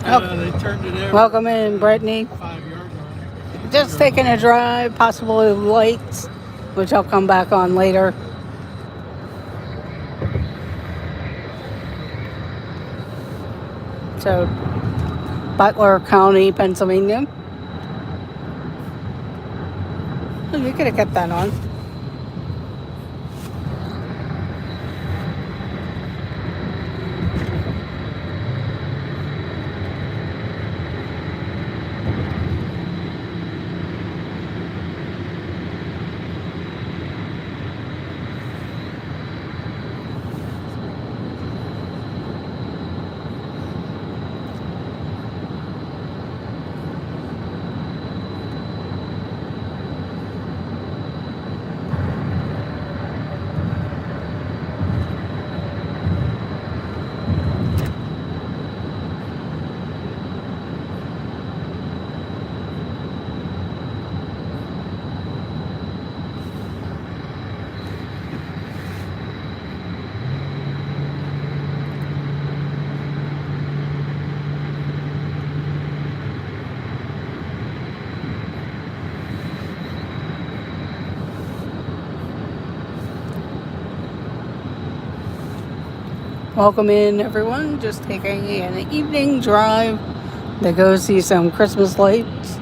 They turned it over Welcome in, Brittany. 5 yards Just taking a drive, possibly lights, which I'll come back on later. So, Butler County, Pennsylvania. Oh, you could have kept that on. Welcome in, everyone. Just taking an evening drive to go see some Christmas lights.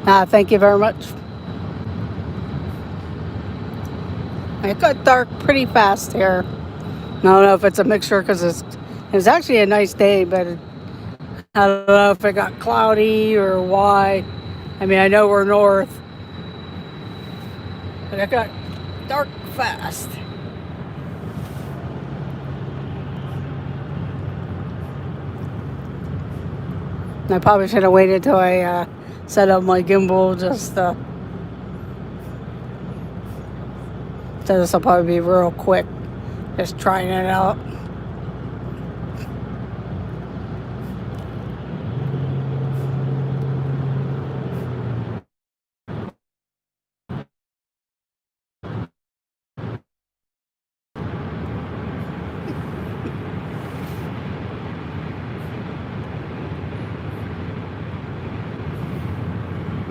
Thank you very much. It got dark pretty fast here. I don't know if it's a mixture because it's actually a nice day, but I don't know if it got cloudy or why. I mean, I know we're north, but it got dark fast. I probably should have waited till I set up my gimbal just so this will probably be real quick. Just trying it out.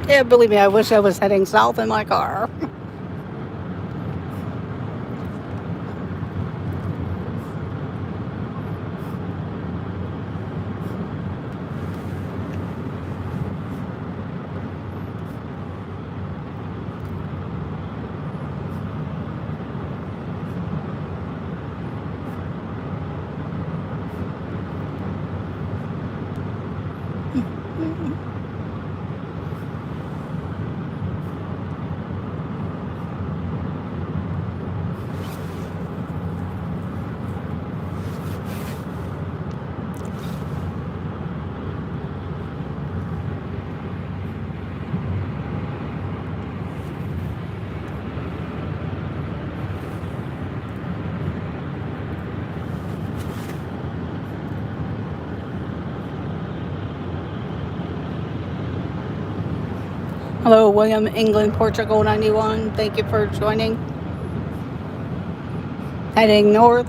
Yeah, believe me, I wish I was heading south in my car. Hello, William, England, Portugal 91. Thank you for joining. Heading north.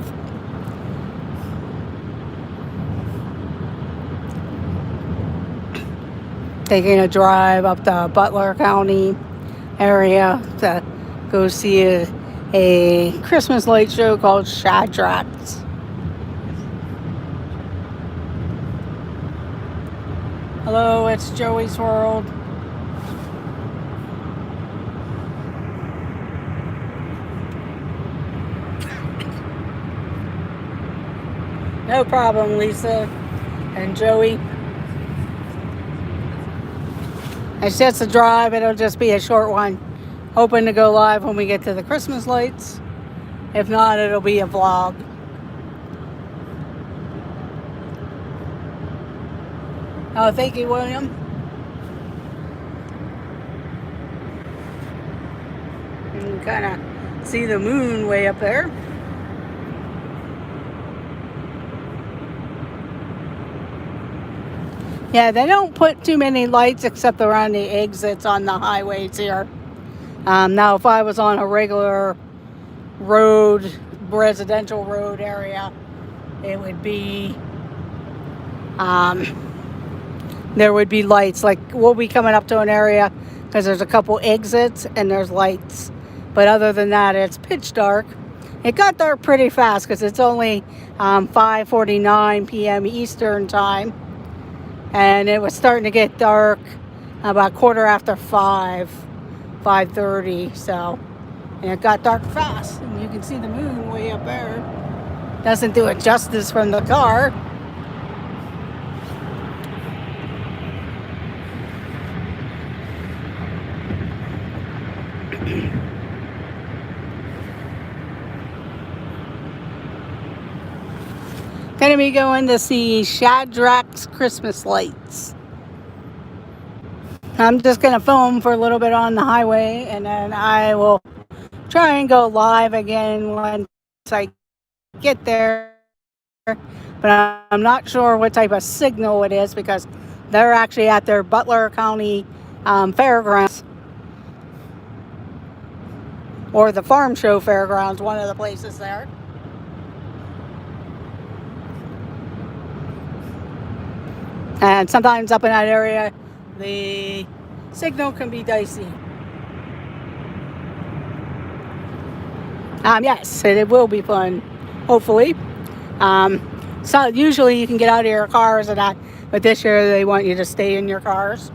Taking a drive up to Butler County area to go see a Christmas light show called Shadrack's. Hello, it's Joey's World. No problem, Lisa and Joey. It's just a drive. It'll just be a short one. Hoping to go live when we get to the Christmas lights. If not, it'll be a vlog. Oh, thank you, William. You can kind of see the moon way up there. Yeah, they don't put too many lights except around the exits on the highways here. Now, if I was on a regular road residential road area, it would be, um, there would be lights. Like we'll be coming up to an area because there's a couple exits and there's lights. But other than that, it's pitch dark. It got dark pretty fast because it's only 5:49 p.m. Eastern time. And it was starting to get dark about 5:15, 5:30. So, and it got dark fast. And you can see the moon way up there. Doesn't do it justice from the car. Gonna be going to see Shadrack's Christmas lights. I'm just gonna film for a little bit on the highway, and then I will try and go live again once I get there. But I'm not sure what type of signal it is because they're actually at their Butler County fairgrounds, or the Farm Show Fairgrounds, one of the places there. And sometimes up in that area, the signal can be dicey. Yes, it will be fun, hopefully. So usually you can get out of your cars and that, but this year they want you to stay in your cars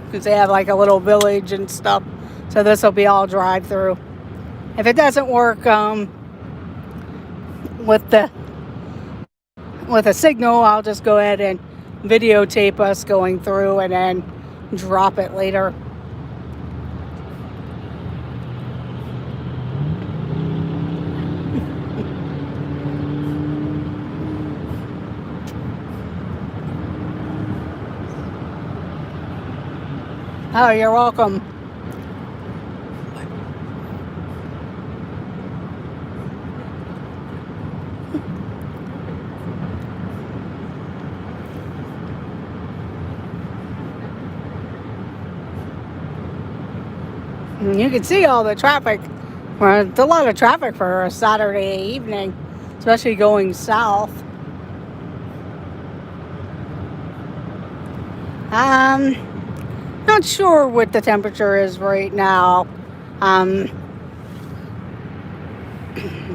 because they have like a little village and stuff. So this will be all drive-through. If it doesn't work with a signal, I'll just go ahead and videotape us going through and then drop it later. Oh, you're welcome. You can see all the traffic. Well, it's a lot of traffic for a Saturday evening, especially going south. Not sure what the temperature is right now. Do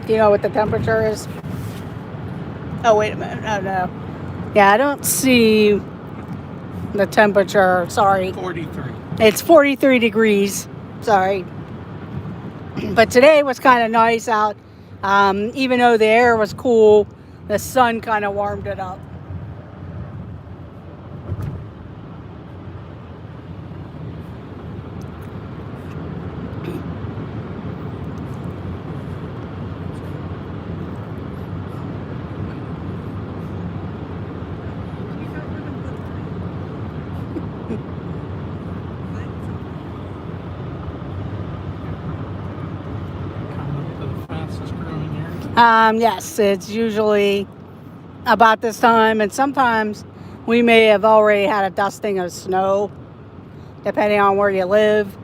you know what the temperature is? Oh, wait a minute. Oh, no. Yeah, I don't see the temperature. Sorry. 43. It's 43 degrees. Sorry. But today was kind of nice out. Even though the air was cool, the sun kind of warmed it up. Yes, it's usually about this time, and sometimes we may have already had a dusting of snow, depending on where you live.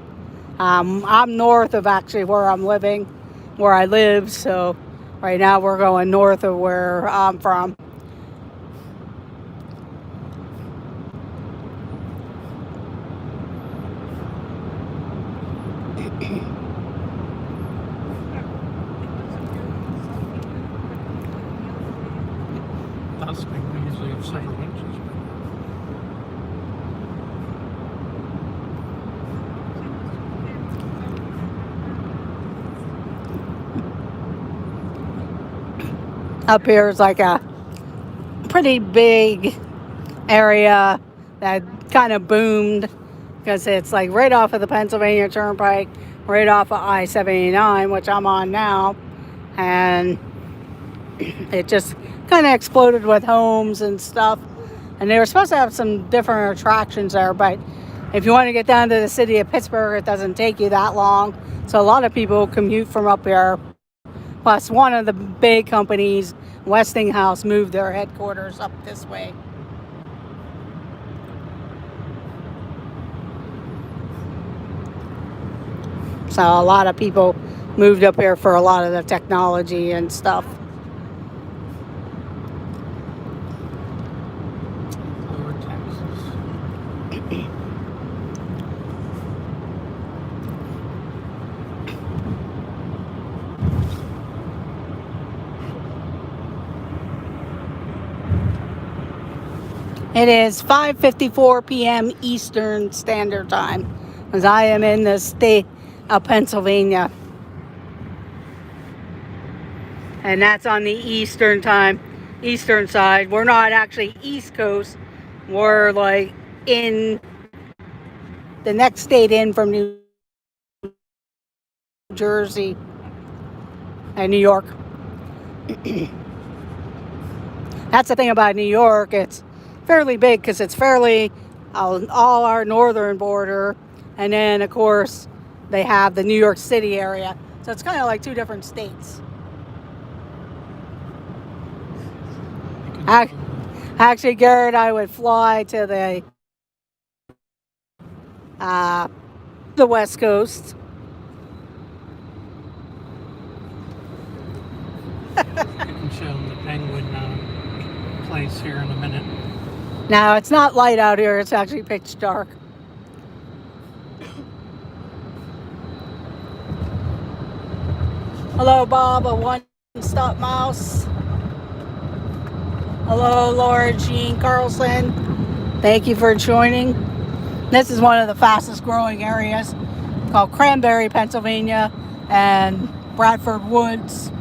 I'm north of actually where I live, so right now we're going north of where I'm from. Dusting, we usually have several inches. Up here is like a pretty big area that kind of boomed because it's like right off of the Pennsylvania Turnpike, right off of I-79, which I'm on now, and it just kind of exploded with homes and stuff. And they were supposed to have some different attractions there, but if you want to get down to the city of Pittsburgh, it doesn't take you that long. So a lot of people commute from up here. Plus, one of the big companies, Westinghouse, moved their headquarters up this way. So a lot of people moved up here for a lot of the technology and stuff. Lower taxes. It is 5:54 p.m. Eastern Standard Time, as I am in the state of Pennsylvania. And that's on the Eastern time, Eastern side. We're not actually East Coast. We're like in the next state in from New Jersey and New York. That's the thing about New York. It's fairly big because it's fairly all our northern border. And then, of course, they have the New York City area. So it's kind of like two different states. Actually, Garrett, I would fly to the West Coast. I can show them the penguin place here in a minute. Now, it's not light out here. It's actually pitch dark. Hello, Bob, a one-stop mouse. Hello, Laura Jean Carlson. Thank you for joining. This is one of the fastest growing areas called Cranberry, Pennsylvania, and Bradford Woods,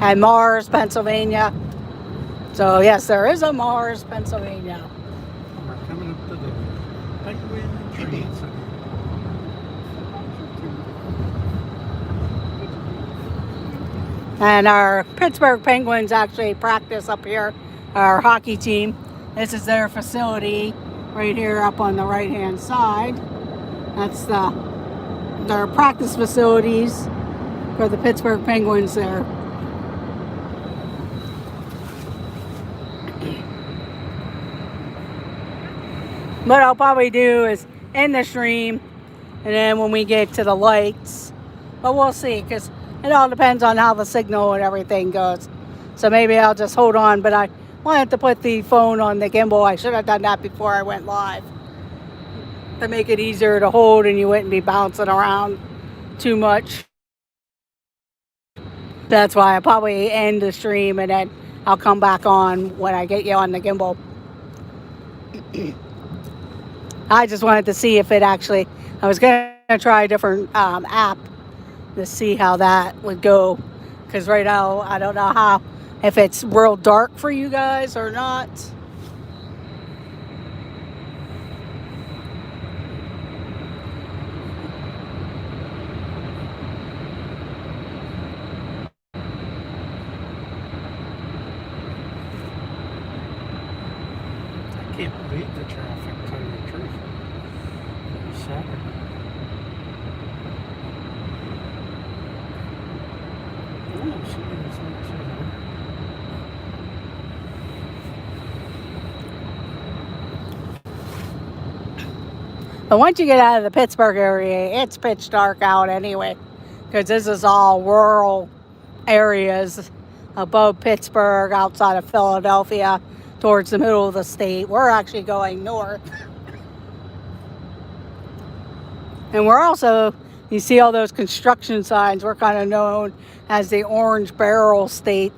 and Mars, Pennsylvania. So yes, there is a Mars, Pennsylvania. We're coming up to the Penguin Trade Center. And our Pittsburgh Penguins actually practice up here, our hockey team. This is their facility right here up on the right-hand side. That's their practice facilities for the Pittsburgh Penguins there. What I'll probably do is end the stream, and then when we get to the lights, but we'll see, because it all depends on how the signal and everything goes. So maybe I'll just hold on, but I wanted to put the phone on the gimbal. I should have done that before I went live, to make it easier to hold and you wouldn't be bouncing around too much. That's why I probably end the stream and then I'll come back on when I get you on the gimbal. I just wanted to see if it actually, I was going to try a different app to see how that would go. Because right now, I don't know if it's real dark for you guys or not. I can't believe the traffic, to tell you the truth. It was Saturday. Oh, she is not too long. But once you get out of the Pittsburgh area, it's pitch dark out anyway. Because this is all rural areas above Pittsburgh, outside of Philadelphia, towards the middle of the state. We're actually going north. And we're also, you see all those construction signs, we're kind of known as the Orange Barrel State,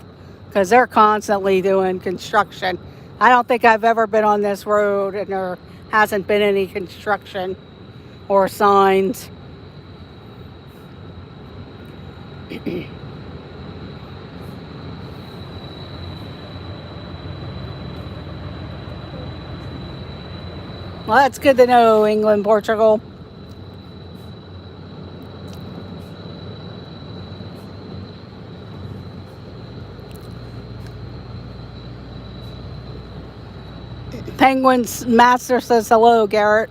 because they're constantly doing construction. I don't think I've ever been on this road and there hasn't been any construction or signs. Well, that's good to know, England, Portugal. Penguins Master says hello, Garrett.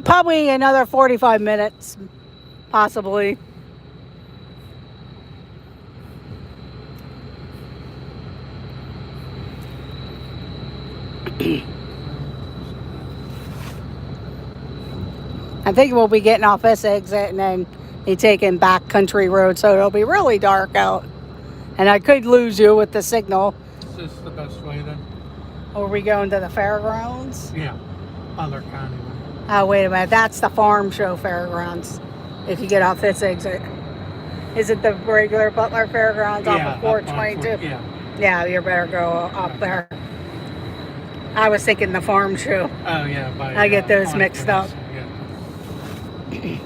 Probably another 45 minutes, possibly. I think we'll be getting off this exit and then be taking back country road, so it'll be really dark out. And I could lose you with the signal. Is this the best way then? Are we going to the fairgrounds? Yeah. Butler County. Oh, wait a minute. That's the farm show fairgrounds. If you get off this exit. Is it the regular Butler Fairgrounds off of 422? Yeah. Yeah, you better go up there. I was thinking the farm show. Oh, yeah. I get those mixed up. Yeah.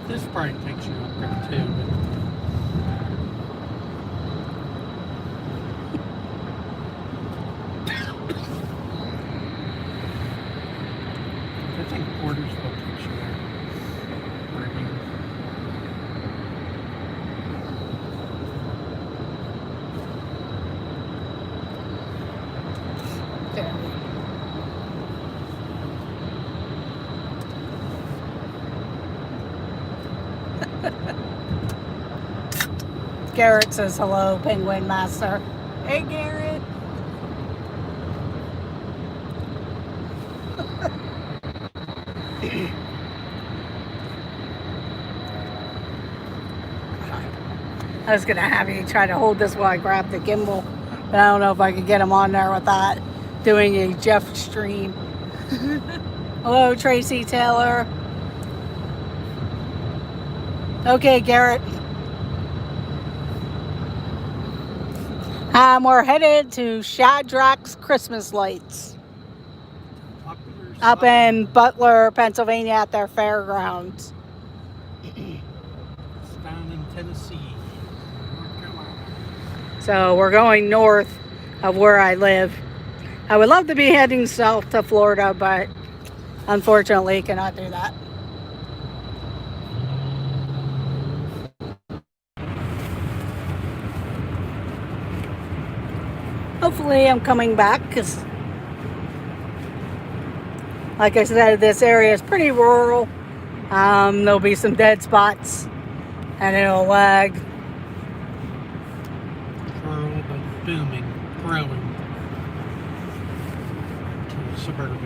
This probably takes you up there too. I think Portersville takes you there. Right here. Garrett says hello, Penguin Master. Hey, Garrett. I was gonna have you try to hold this while I grab the gimbal, but I don't know if I could get him on there with that. Doing a Jeff stream. Hello, Tracy Taylor. Okay, Garrett. We're headed to Shadrack's Christmas Lights up in Butler, Pennsylvania at their fairgrounds. It's down in Tennessee, North Carolina. So we're going north of where I live. I would love to be heading south to Florida, but unfortunately cannot do that. Hopefully I'm coming back because, like I said, this area is pretty rural. There'll be some dead spots and it'll lag. Rural but booming, growing to suburban.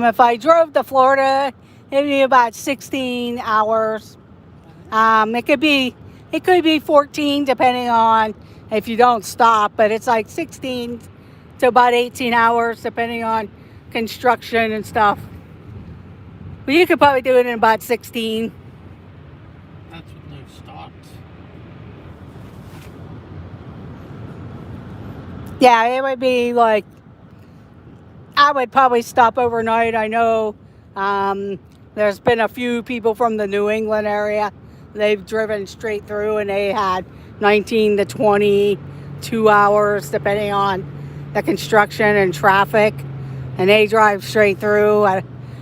If I drove to Florida, it'd be about 16 hours. It could be 14 depending on if you don't stop, but it's like 16 to about 18 hours depending on construction and stuff. But you could probably do it in about 16. That's with no stops. Yeah, it would be like, I would probably stop overnight. I know there's been a few people from the New England area. They've driven straight through and they had 19 to 22 hours depending on the construction and traffic. And they drive straight through.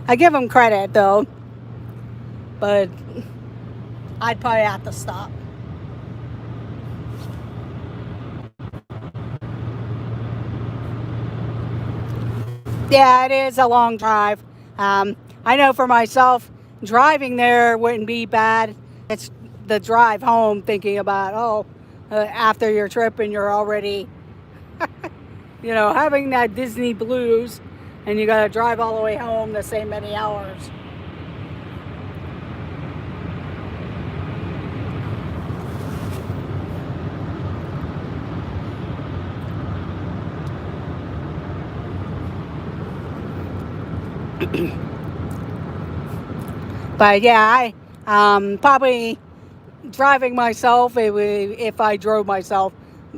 I give them credit though, but I'd probably have to stop. Yeah, it is a long drive. I know for myself, driving there wouldn't be bad. It's the drive home thinking about, after your trip and you're already, having that Disney blues and you got to drive all the way home the same many hours. But yeah, I probably driving myself, if I drove myself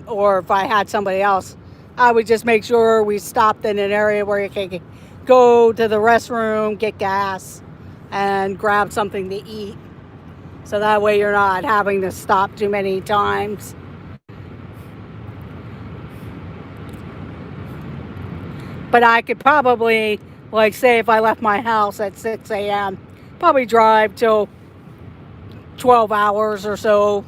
or if I had somebody else, I would just make sure we stopped in an area where you can go to the restroom, get gas, and grab something to eat. So that way you're not having to stop too many times. But I could probably Like, say if I left my house at 6 a.m., probably drive till 12 hours or so.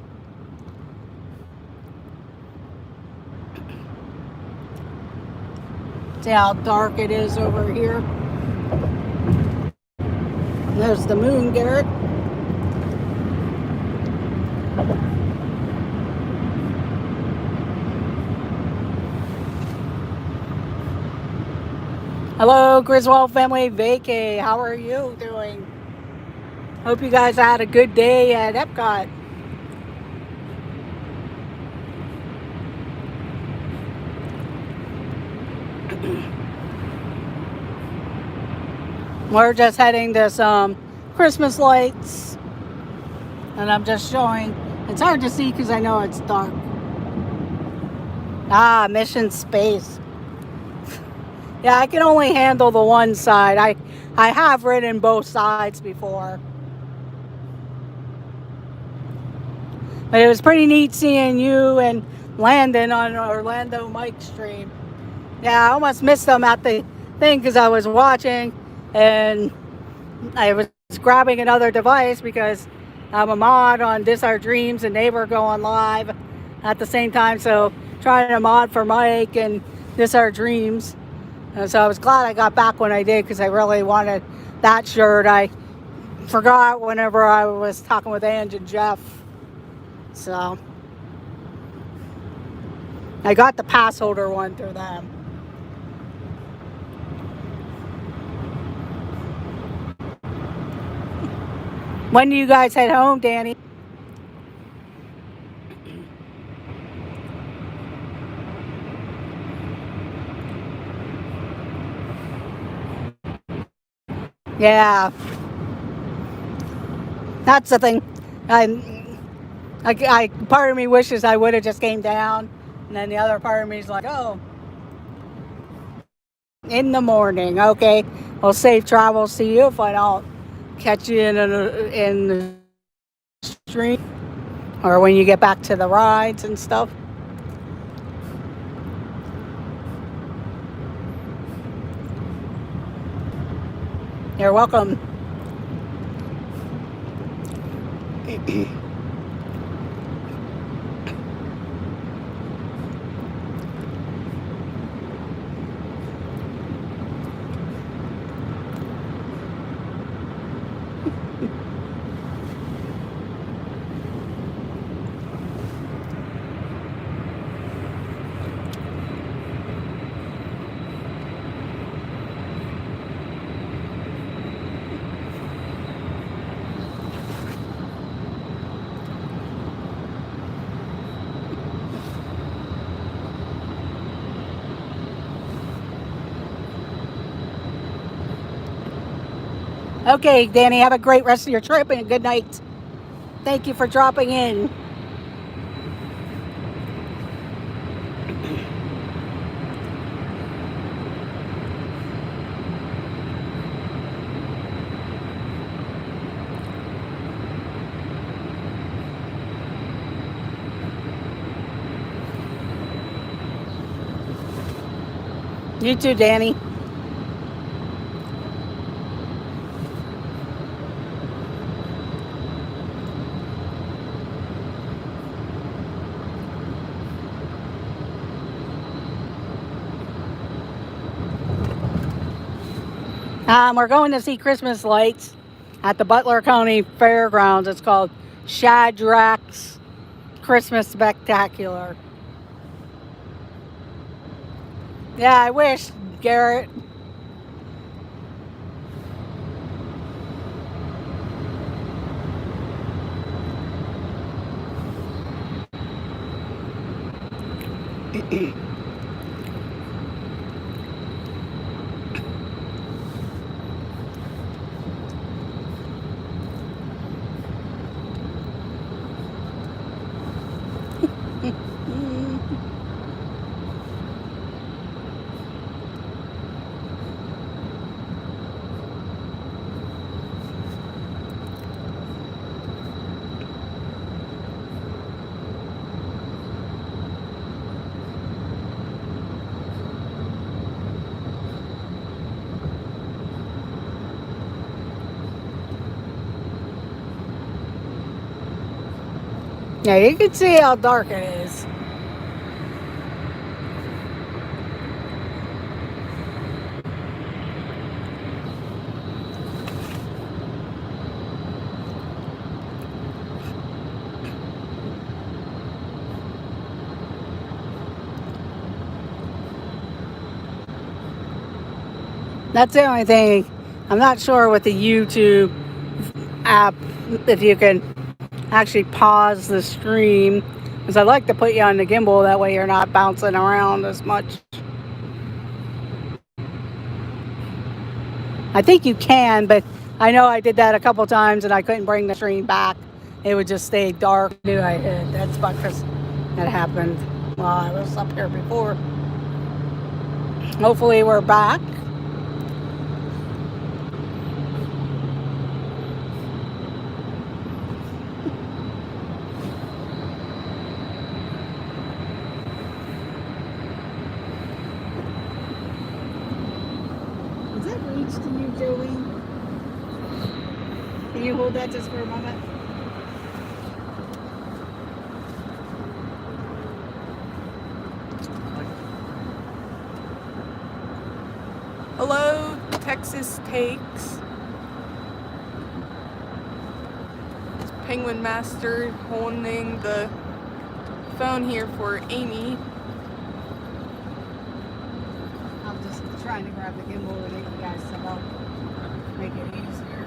See how dark it is over here. There's the moon, Garrett. Hello, Griswold family vacay. How are you doing? Hope you guys had a good day at Epcot. We're just heading to some Christmas lights, and I'm just showing. It's hard to see because I know it's dark. Ah, Mission Space. Yeah, I can only handle the one side. I have ridden both sides before. But it was pretty neat seeing you and Landon on Orlando Mike stream. Yeah, I almost missed them at the thing because I was watching and I was grabbing another device because I'm a mod on This Our Dreams and they were going live at the same time. So trying to mod for Mike and This Our Dreams. And so I was glad I got back when I did because I really wanted that shirt. I forgot whenever I was talking with Ange and Jeff. So I got the pass holder one through them. When do you guys head home, Danny? Yeah, that's the thing. Part of me wishes I would have just came down, and then the other part of me is like, oh, in the morning, okay. Well, safe travels to you if I don't catch you in the street or when you get back to the rides and stuff. You're welcome. Okay, Danny, have a great rest of your trip and a good night. Thank you for dropping in. You too, Danny. We're going to see Christmas lights at the Butler County Fairgrounds. It's called Shadrack's Christmas Spectacular. Yeah, I wish, Garrett. Yeah, you can see how dark it is. That's the only thing. I'm not sure with the YouTube app if you can actually pause the stream. Because I like to put you on the gimbal, that way you're not bouncing around as much. I think you can, but I know I did that a couple times and I couldn't bring the stream back. It would just stay dark. I knew I did. That's because that happened while I was up here before. Hopefully we're back. Does that reach to you, Jolene? Can you hold that just for a moment? Hello, Texas Takes. It's Penguin Master holding the phone here for Amy. I'm just trying to grab the gimbal to get you guys some help. Make it easier.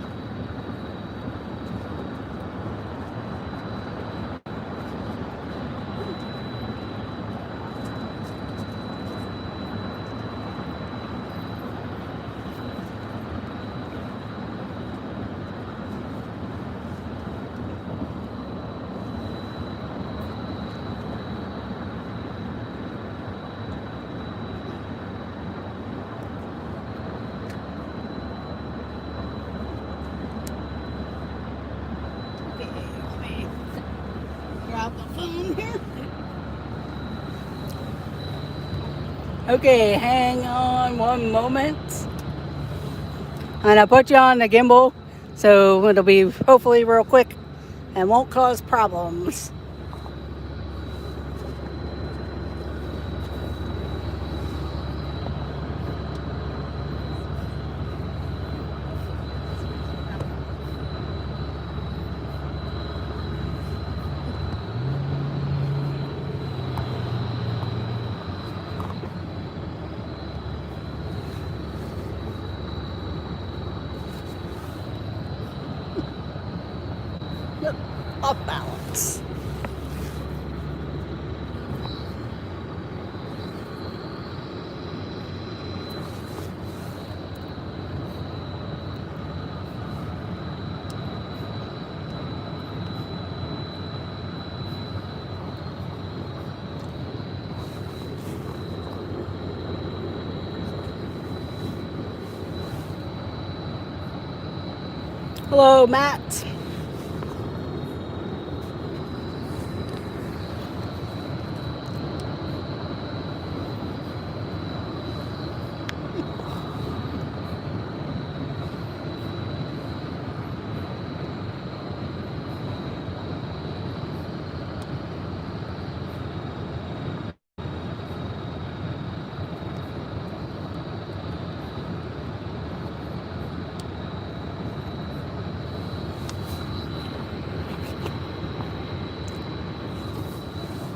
Grab the phone here. Okay, hang on one moment. And I put you on the gimbal, so it'll be hopefully real quick and won't cause problems. Yep, off balance. Hello, Matt.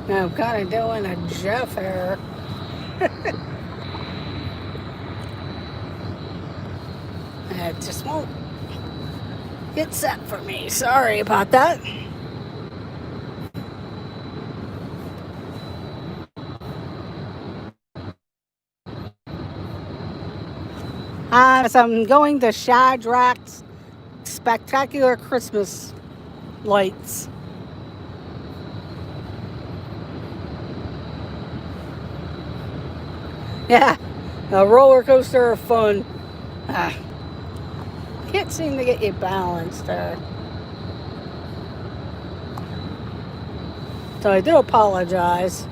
Now I'm kind of doing a Jeff here. It just won't get set for me. Sorry about that. So I'm going to Shadrack's Spectacular Christmas Lights. Yeah, a roller coaster of fun. Can't seem to get you balanced there. So I do apologize.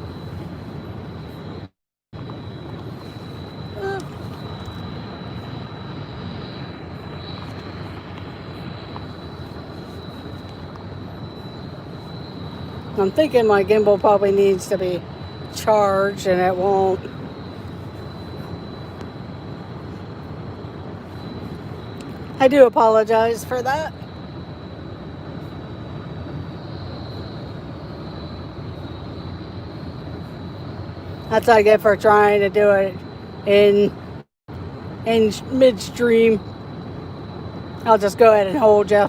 I'm thinking my gimbal probably needs to be charged and it won't. I do apologize for that. That's what I get for trying to do it in midstream. I'll just go ahead and hold you.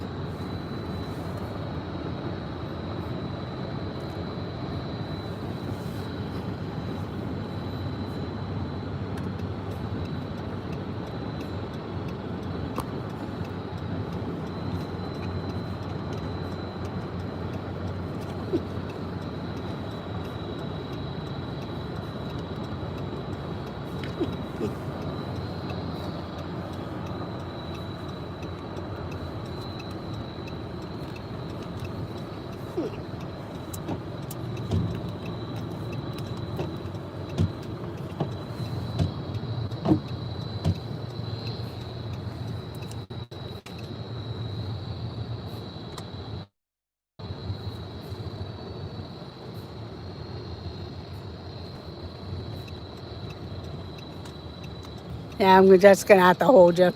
Yeah, I'm just gonna have to hold you.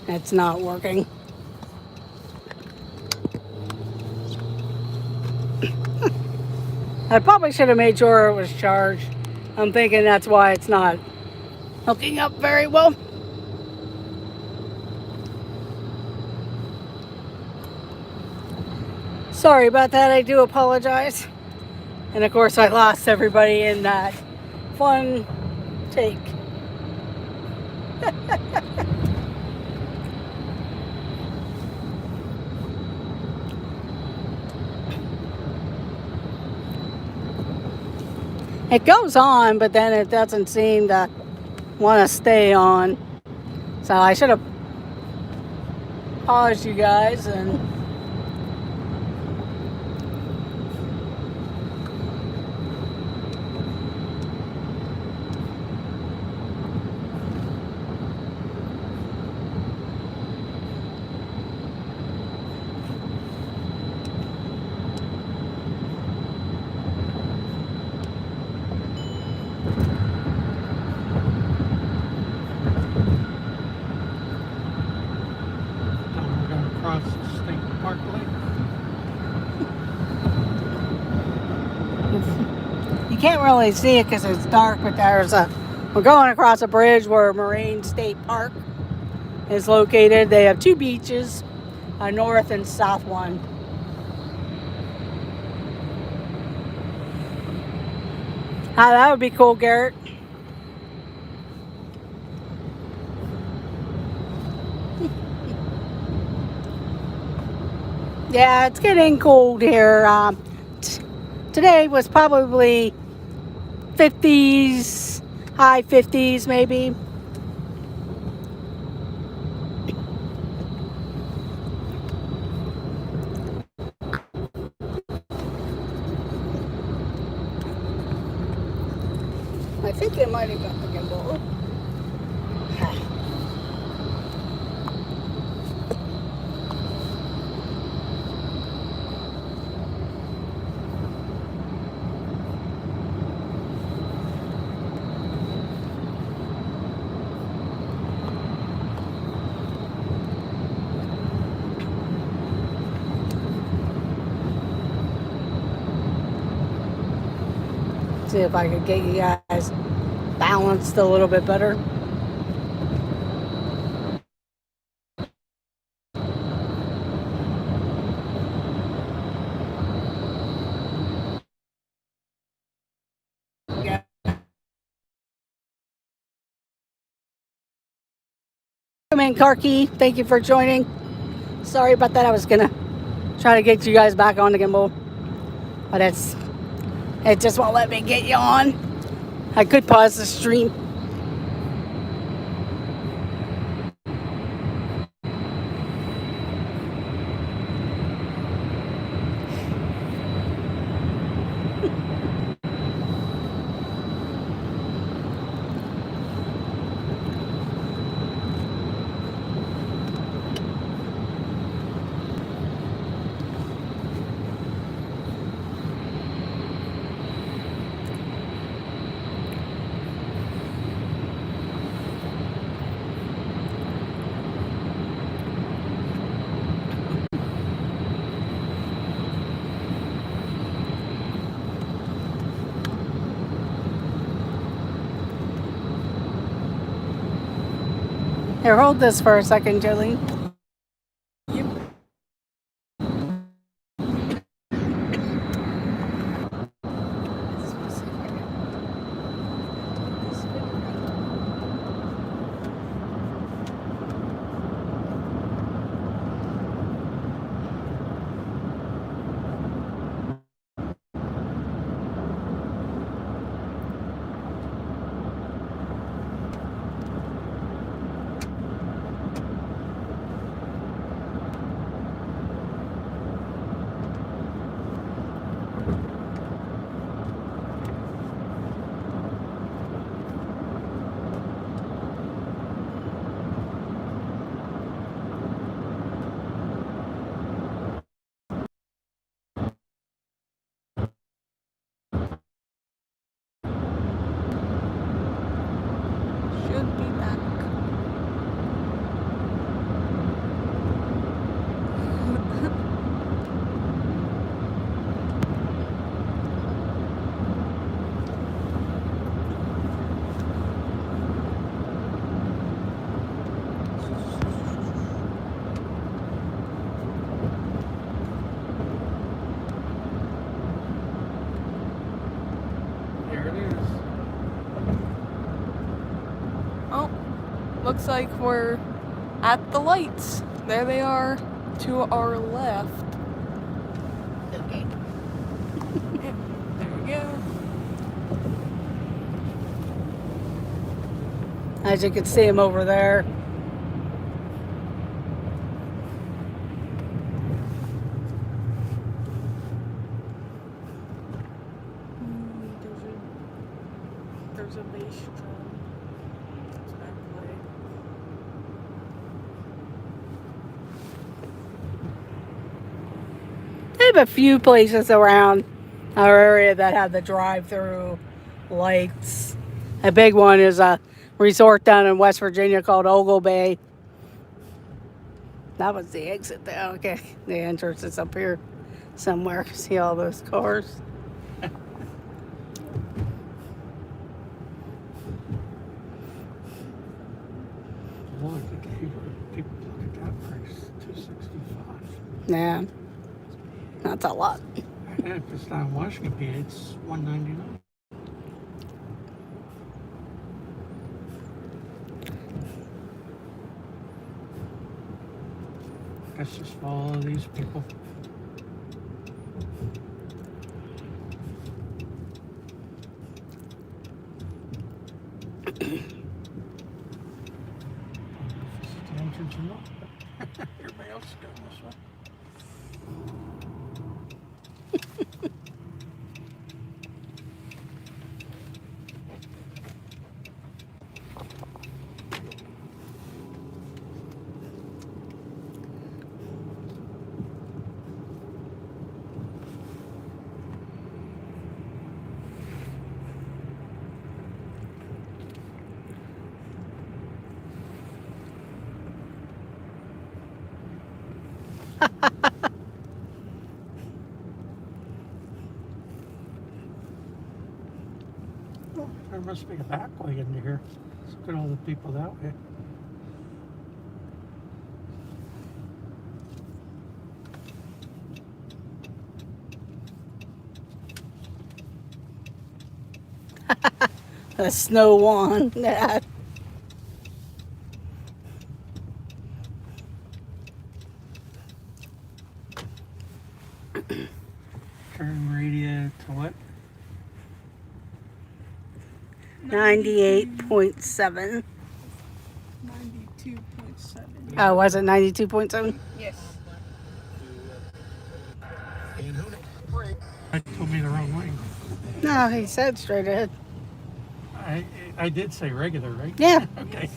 It's not working. I probably should have made sure it was charged. I'm thinking that's why it's not hooking up very well. Sorry about that. I do apologize. And of course, I lost everybody in that fun take. It goes on, but then it doesn't seem to want to stay on. So I should have paused you guys and we're going to cross the State Parkway. you can't really see it because it's dark, but we're going across a bridge where Moraine State Park is located. They have two beaches, a north and south one. That would be cool, Garrett. Yeah, it's getting cold here. Today was probably 50s, high 50s maybe. I think it might have got the gimbal. See if I could get you guys balanced a little bit better. Yeah. Come in, Karki. Thank you for joining. Sorry about that. I was gonna try to get you guys back on the gimbal, but it just won't let me get you on. I could pause the stream. Here, hold this for a second, Jolene. Yep. Should be back. There it is. Oh, looks like we're at the lights. There they are to our left. Okay. Yep, there we go. As you can see them over there. There's a bass drum. That's what I play. They have a few places around our area that have the drive-through lights. A big one is a resort down in West Virginia called Ogle Bay. That was the exit there. Okay, the entrance is up here somewhere. See all those cars? Look at people look at that price, $265. Yeah, that's a lot. And if it's not Washington P, it's $199. Let's just follow these people. This is the entrance or not, but everybody else is going this way. Oh, there must be a back way into here. Let's look at all the people that way. The snow one. Yeah. Turn radio to what? 98.7. 92.7. Oh, was it 92.7? Yes. I told me the wrong way. No, he said straight ahead. I did say regular, right? Yeah. Okay.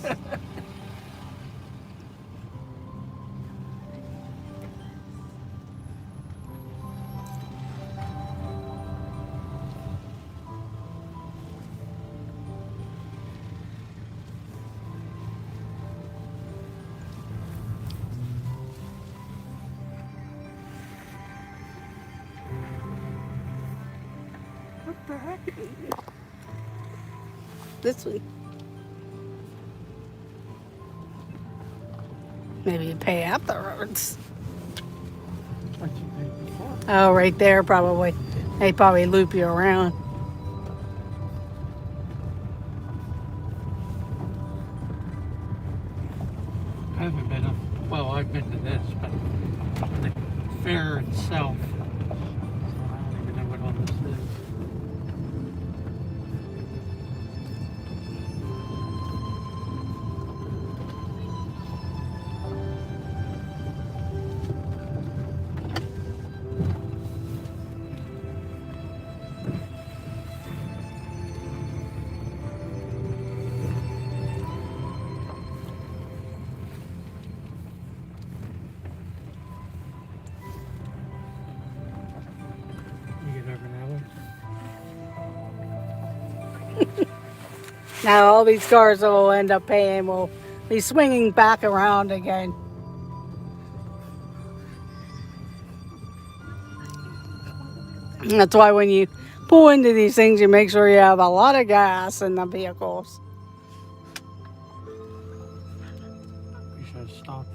What the heck? This one. Maybe you pay afterwards. What you paid before. Oh, right there, probably. They probably loop you around. I haven't been up. Well, I've been to this, but the fair itself. So I don't even know what all this is. You get over that way. Now all these cars that will end up paying will be swinging back around again. And that's why when you pull into these things, you make sure you have a lot of gas in the vehicles. We should have stopped.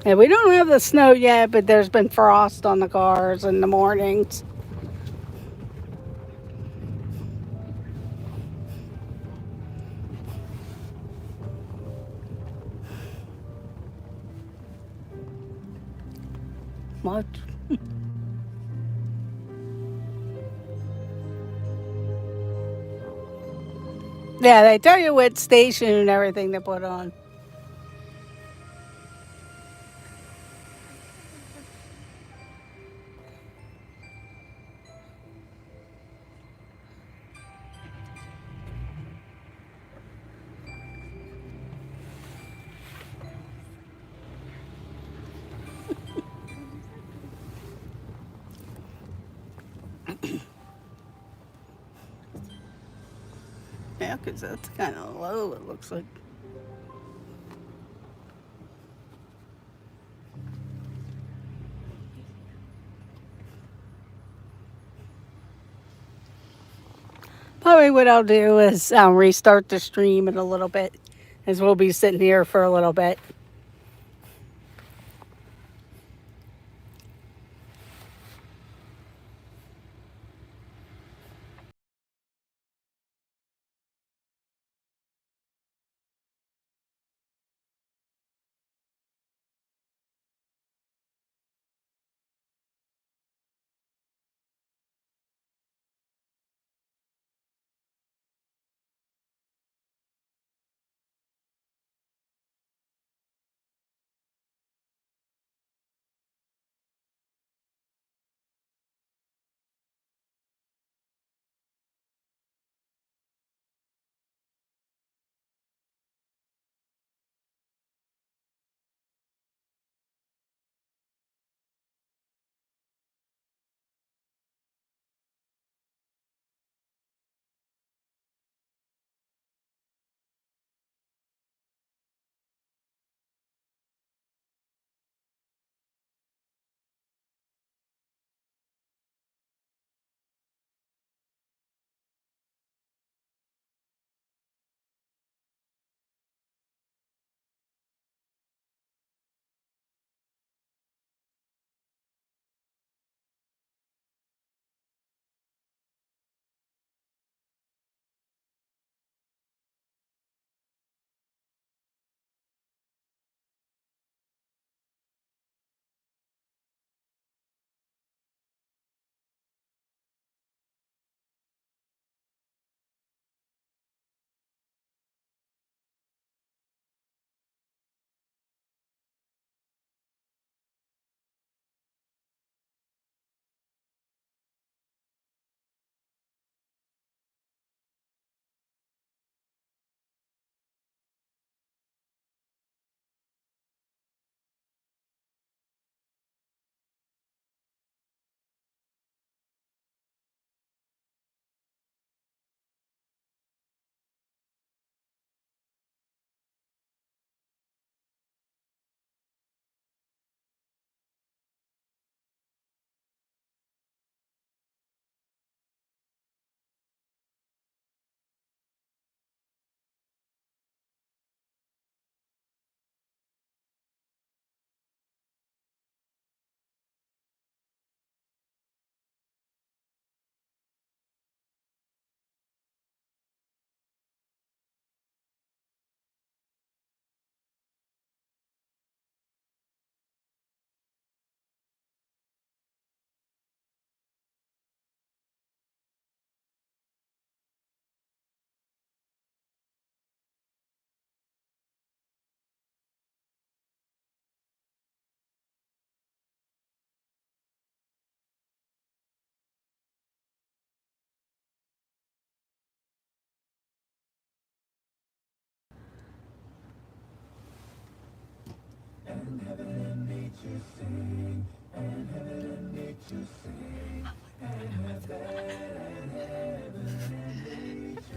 Yeah, we don't have the snow yet, but there's been frost on the cars in the mornings. What? Yeah, they tell you what station and everything to put on. Yeah, because that's kind of low, it looks like. Probably what I'll do is restart the stream in a little bit, as we'll be sitting here for a little bit.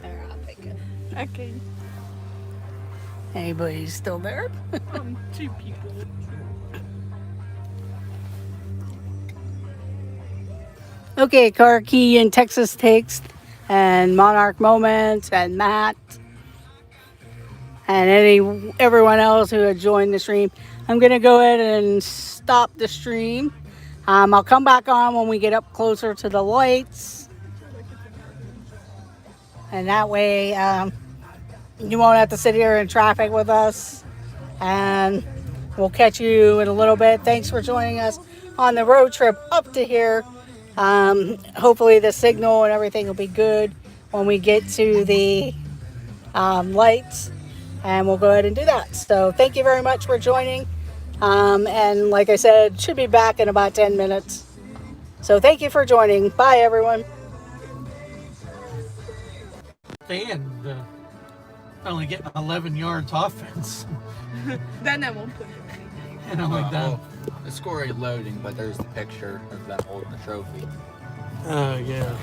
There, I'll take it. Okay. Anybody still there? Two people. Okay, Car Key and Texas Takes and Monarch Moments and Matt and everyone else who had joined the stream. I'm gonna go ahead and stop the stream. I'll come back on when we get up closer to the lights, and that way you won't have to sit here in traffic with us. And we'll catch you in a little bit. Thanks for joining us on the road trip up to here. Hopefully the signal and everything will be good when we get to the lights, and we'll go ahead and do that. So thank you very much for joining. And like I said, should be back in about 10 minutes. So thank you for joining. Bye, everyone. And only getting 11 yards offense. Then I won't put it anything. And only done. Well, the score ain't loading, but there's the picture of them holding the trophy. Oh, yeah.